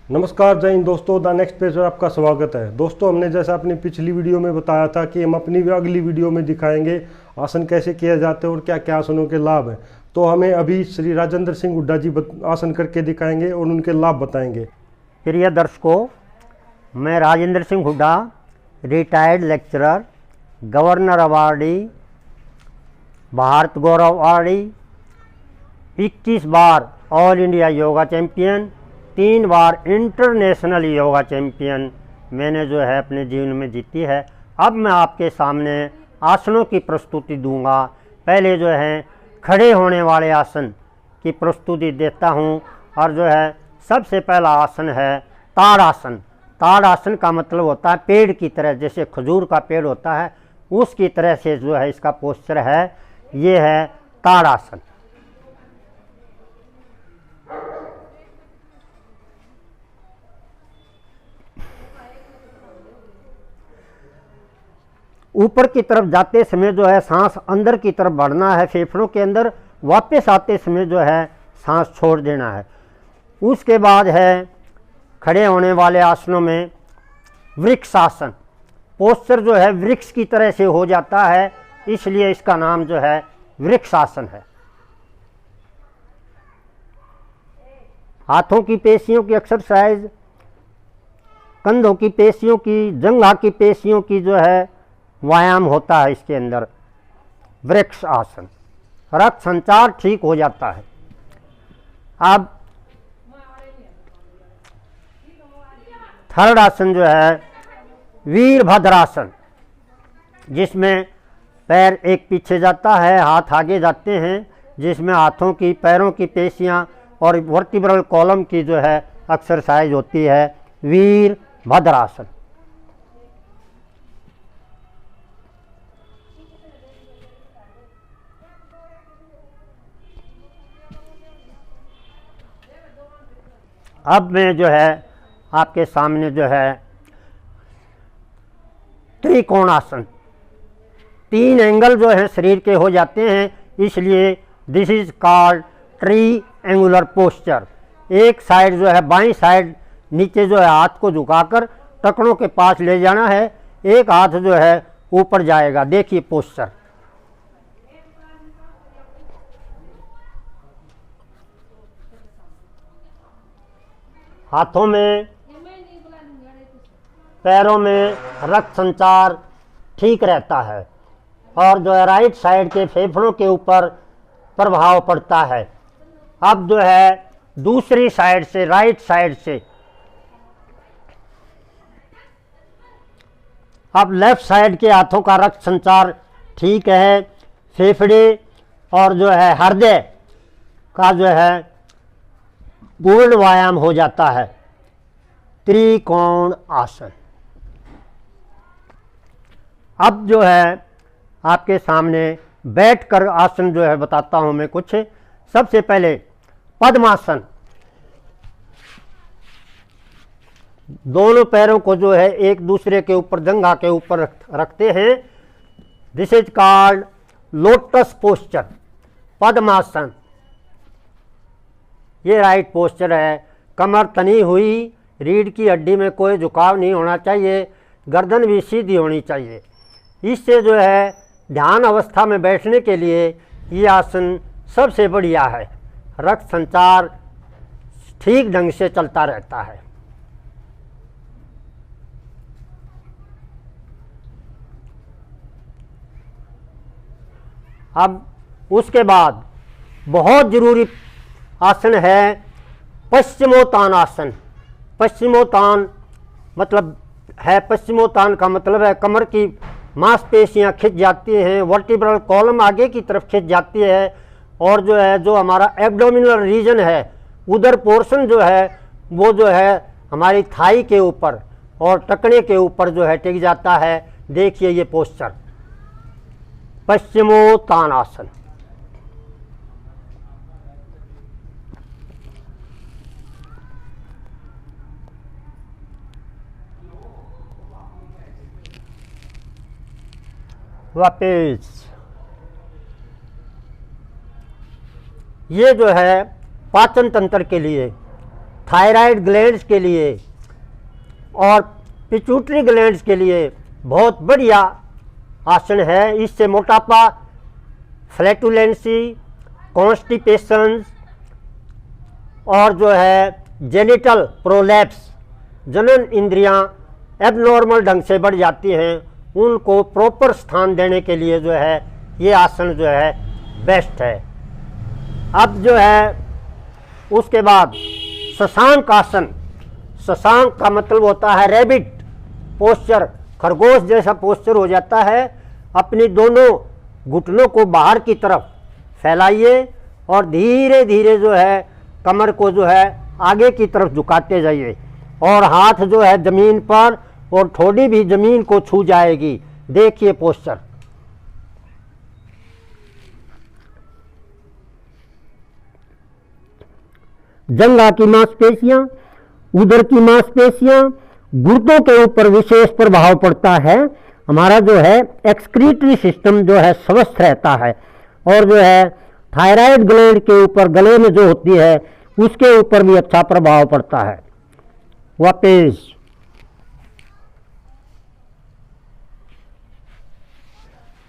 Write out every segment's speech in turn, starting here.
नमस्कार, जय हिंद दोस्तों। द नेक्स्ट पेज पर आपका स्वागत है। दोस्तों, हमने जैसा अपनी पिछली वीडियो में बताया था कि हम अपनी अगली वीडियो में दिखाएंगे आसन कैसे किया जाते हैं और क्या क्या आसनों के लाभ हैं। तो हमें अभी श्री राजेंद्र सिंह हुड्डा जी आसन करके दिखाएंगे और उनके लाभ बताएंगे। प्रिय दर्शकों, मैं Rajendra Singh Hooda, retired lecturer, governor awardee, Bharat Gaurav awardee, 21 बार ऑल इंडिया योगा चैंपियन, 3 बार इंटरनेशनल योगा चैंपियन मैंने जो है अपने जीवन में जीती है। अब मैं आपके सामने आसनों की प्रस्तुति दूंगा। पहले जो है खड़े होने वाले आसन की प्रस्तुति देता हूं और जो है सबसे पहला आसन है ताड़ आसन। ताड़ आसन का मतलब होता है पेड़ की तरह, जैसे खजूर का पेड़ होता है उसकी तरह से जो है इसका पोस्चर है। ये है ताड़ आसन। ऊपर की तरफ जाते समय जो है सांस अंदर की तरफ बढ़ना है, फेफड़ों के अंदर। वापस आते समय जो है सांस छोड़ देना है। उसके बाद है खड़े होने वाले आसनों में वृक्ष आसन। पोस्चर जो है वृक्ष की तरह से हो जाता है, इसलिए इसका नाम जो है वृक्ष आसन है। हाथों की पेशियों की एक्सरसाइज, कंधों की पेशियों की, जंघा की पेशियों की जो है व्यायाम होता है इसके अंदर। वृक्ष आसन, रक्त संचार ठीक हो जाता है। अब थर्ड आसन जो है वीरभद्रासन, जिसमें पैर एक पीछे जाता है, हाथ आगे जाते हैं, जिसमें हाथों की, पैरों की पेशियां और वर्टिब्रल कॉलम की जो है एक्सरसाइज होती है। वीरभद्रासन। अब मैं जो है आपके सामने जो है त्रिकोणासन। 3 एंगल जो है शरीर के हो जाते हैं, इसलिए this is called tree angular posture. एक साइड जो है बाईं साइड नीचे जो है हाथ को झुकाकर टखनों के पास ले जाना है, एक हाथ जो है ऊपर जाएगा। देखिए पोस्चर। हाथों में, पैरों में रक्त संचार ठीक रहता है और जो है राइट साइड के फेफड़ों के ऊपर प्रभाव पड़ता है। अब जो है दूसरी साइड से, राइट साइड से, अब लेफ्ट साइड के हाथों का रक्त संचार ठीक है। फेफड़े और जो है हृदय का जो है पूर्ण व्यायाम हो जाता है। त्रिकोण आसन। अब जो है आपके सामने बैठकर आसन जो है बताता हूं मैं कुछ। सबसे पहले पद्मासन। दोनों पैरों को जो है एक दूसरे के ऊपर, जंघा के ऊपर रखते हैं। This is called lotus posture, Padmasana. ये राइट पोस्चर है। कमर तनी हुई, रीढ़ की हड्डी में कोई झुकाव नहीं होना चाहिए, गर्दन भी सीधी होनी चाहिए। इससे जो है ध्यान अवस्था में बैठने के लिए ये आसन सबसे बढ़िया है। रक्त संचार ठीक ढंग से चलता रहता है। अब उसके बाद बहुत जरूरी आसन है पश्चिमोत्तान आसन। पश्चिमोत्तान मतलब है, पश्चिमोत्तान का मतलब है कमर की मांसपेशियां खिंच जाती हैं, वर्टिब्रल कॉलम आगे की तरफ खिंच जाती है और जो है जो हमारा एब्डोमिनल रीजन है, उधर पोर्शन जो है वो जो है हमारी थाई के ऊपर और टखने के ऊपर जो है टिक जाता है। देखिए ये पोस्चर, पश्चिमोत्तान आसन। वापिस ये जो है पाचन तंत्र के लिए थायराइड ग्लैंड्स के लिए और पिट्यूटरी ग्लैंड्स के लिए बहुत बढ़िया आसन है। इससे मोटापा, फ्लैटुलेंसी, कॉन्स्टिपेशन और जो है जेनिटल प्रोलैप्स, जनन इंद्रियां एबनॉर्मल ढंग से बढ़ जाती हैं, उनको प्रॉपर स्थान देने के लिए जो है ये आसन जो है बेस्ट है। अब जो है उसके बाद शशांक आसन। शशांक का मतलब होता है रैबिट पोस्चर, खरगोश जैसा पोस्चर हो जाता है। अपनी दोनों घुटनों को बाहर की तरफ फैलाइए और धीरे धीरे जो है कमर को जो है आगे की तरफ झुकाते जाइए और हाथ जो है जमीन पर और ठोड़ी भी जमीन को छू जाएगी। देखिए पोस्चर। जंघा की मांसपेशियां, उदर की मांसपेशियां, गुर्दों के ऊपर विशेष प्रभाव पड़ता है। हमारा जो है एक्सक्रीटरी सिस्टम जो है स्वस्थ रहता है और जो है थायराइड ग्लैंड के ऊपर, गले में जो होती है उसके ऊपर भी अच्छा प्रभाव पड़ता है। वापस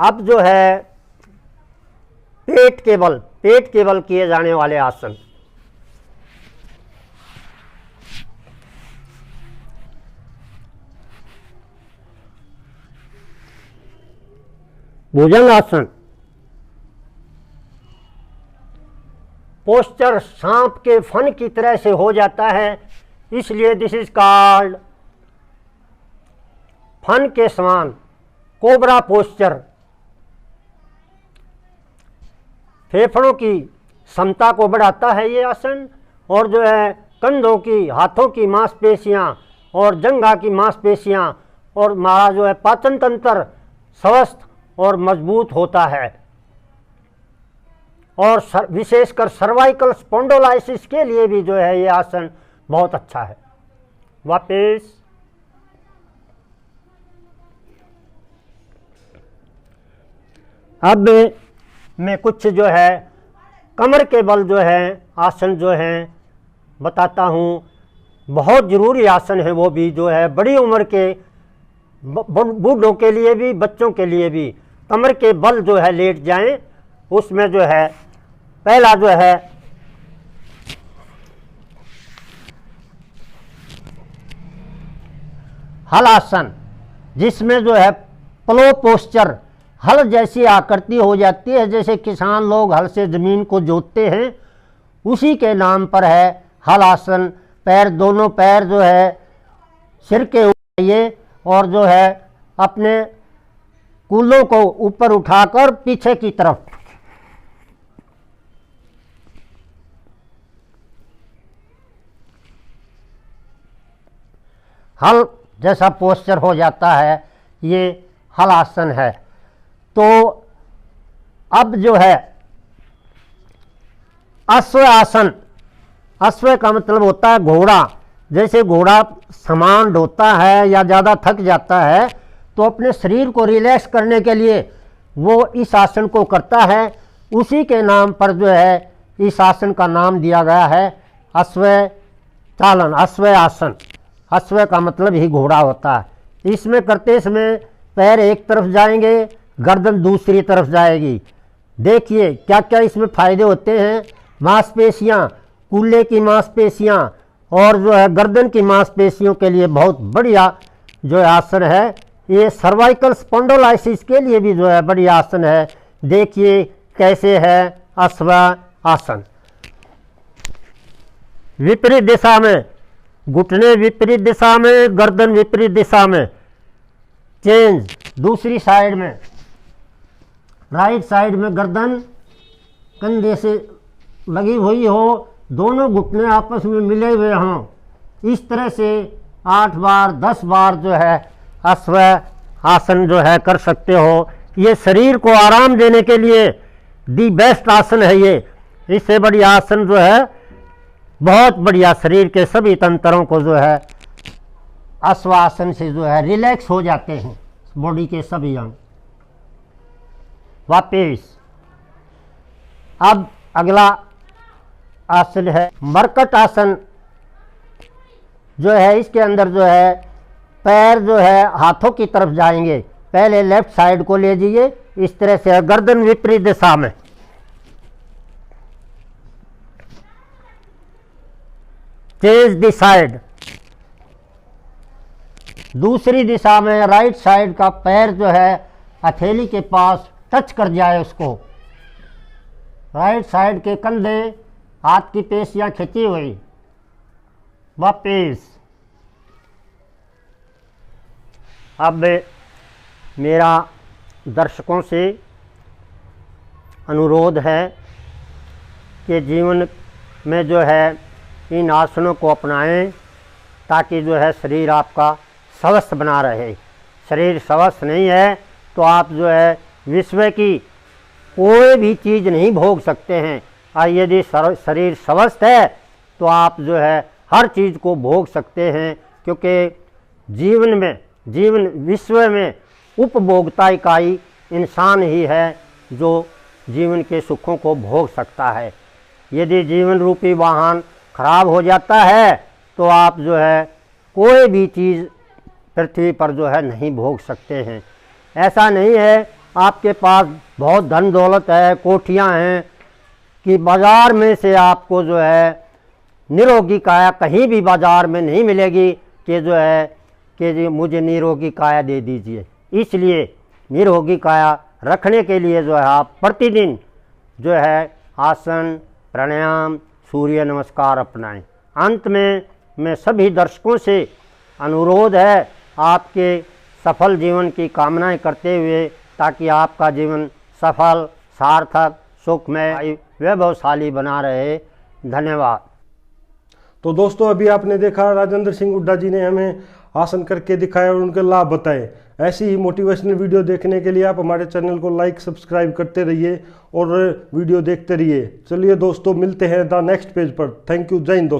अब जो है पेट के बल किए जाने वाले आसन। भुजंगासन। पोस्चर सांप के फन की तरह से हो जाता है, इसलिए दिस इज कॉल्ड फन के समान कोबरा पोस्चर। फेफड़ों की क्षमता को बढ़ाता है ये आसन और जो है कंधों की, हाथों की मांसपेशियां और जंघा की मांसपेशियां और हमारा जो है पाचन तंत्र स्वस्थ और मजबूत होता है और विशेषकर सर्वाइकल स्पॉन्डोलाइसिस के लिए भी जो है ये आसन बहुत अच्छा है। वापस अब मैं कुछ जो है कमर के बल जो है आसन जो है बताता हूँ। बहुत ज़रूरी आसन है वो भी, जो है बड़ी उम्र के बूढ़ों के लिए भी, बच्चों के लिए भी। कमर के बल जो है लेट जाएं, उसमें जो है पहला जो है हल आसन, जिसमें जो है प्लो पोस्चर, हल जैसी आकृति हो जाती है, जैसे किसान लोग हल से ज़मीन को जोतते हैं, उसी के नाम पर है हल आसन। पैर, दोनों पैर जो है सिर के ऊपर और जो है अपने कूलों को ऊपर उठाकर पीछे की तरफ हल जैसा पोस्चर हो जाता है, ये हल आसन है। तो अब जो है अश्व आसन। अश्व का मतलब होता है घोड़ा। जैसे घोड़ा सामान ढोता है या ज़्यादा थक जाता है तो अपने शरीर को रिलैक्स करने के लिए वो इस आसन को करता है। उसी के नाम पर जो है इस आसन का नाम दिया गया है अश्व चालन, अश्व आसन। अश्व का मतलब ही घोड़ा होता है। इसमें करते समय पैर एक तरफ जाएंगे, गर्दन दूसरी तरफ जाएगी। देखिए क्या क्या इसमें फायदे होते हैं। मांसपेशियां, कूल्हे की मांसपेशियां और जो है गर्दन की मांसपेशियों के लिए बहुत बढ़िया जो है आसन है। ये सर्वाइकल स्पॉन्डोलाइसिस के लिए भी जो है बढ़िया आसन है। देखिए कैसे है अश्व आसन। विपरीत दिशा में, घुटने विपरीत दिशा में, गर्दन विपरीत दिशा में। चेंज दूसरी साइड में, राइट साइड में गर्दन कंधे से लगी हुई हो, दोनों घुटने आपस में मिले हुए हों। इस तरह से 8 बार 10 बार जो है अश्व आसन जो है कर सकते हो। ये शरीर को आराम देने के लिए दी बेस्ट आसन है ये। इससे बढ़िया आसन जो है बहुत बढ़िया, शरीर के सभी तंत्रों को जो है अश्व आसन से जो है रिलैक्स हो जाते हैं, बॉडी के सभी अंग। वापिस अब अगला आसन है मरकट आसन। जो है इसके अंदर जो है पैर जो है हाथों की तरफ जाएंगे। पहले लेफ्ट साइड को ले जाइए, इस तरह से गर्दन विपरीत दिशा में, चेंज द साइड। दूसरी दिशा में राइट साइड का पैर जो है हथेली के पास टच कर जाए उसको। राइट साइड के कंधे, हाथ की पेशियां खिंची हुई। वापिस। अब मेरा दर्शकों से अनुरोध है कि जीवन में जो है इन आसनों को अपनाएं, ताकि जो है शरीर आपका स्वस्थ बना रहे। शरीर स्वस्थ नहीं है तो आप जो है विश्व की कोई भी चीज़ नहीं भोग सकते हैं, और यदि शरीर स्वस्थ है तो आप जो है हर चीज़ को भोग सकते हैं, क्योंकि जीवन विश्व में उपभोक्ता इकाई इंसान ही है जो जीवन के सुखों को भोग सकता है। यदि जीवन रूपी वाहन खराब हो जाता है तो आप जो है कोई भी चीज़ पृथ्वी पर जो है नहीं भोग सकते हैं। ऐसा नहीं है आपके पास बहुत धन दौलत है, कोठियाँ हैं, कि बाज़ार में से आपको जो है निरोगी काया कहीं भी बाज़ार में नहीं मिलेगी कि जो है कि जी मुझे निरोगी काया दे दीजिए। इसलिए निरोगी काया रखने के लिए जो है आप प्रतिदिन जो है आसन, प्राणायाम, सूर्य नमस्कार अपनाएं। अंत में मैं सभी दर्शकों से अनुरोध है आपके सफल जीवन की कामनाएं करते हुए, ताकि आपका जीवन सफल, सार्थक, सुखमय, वैभवशाली बना रहे। धन्यवाद। तो दोस्तों अभी आपने देखा राजेंद्र सिंह हुड्डा जी ने हमें आसन करके दिखाया और उनके लाभ बताए। ऐसी ही मोटिवेशनल वीडियो देखने के लिए आप हमारे चैनल को लाइक सब्सक्राइब करते रहिए और वीडियो देखते रहिए। चलिए दोस्तों, मिलते हैं द नेक्स्ट पेज पर। Thank you. जय हिंद दोस्तों।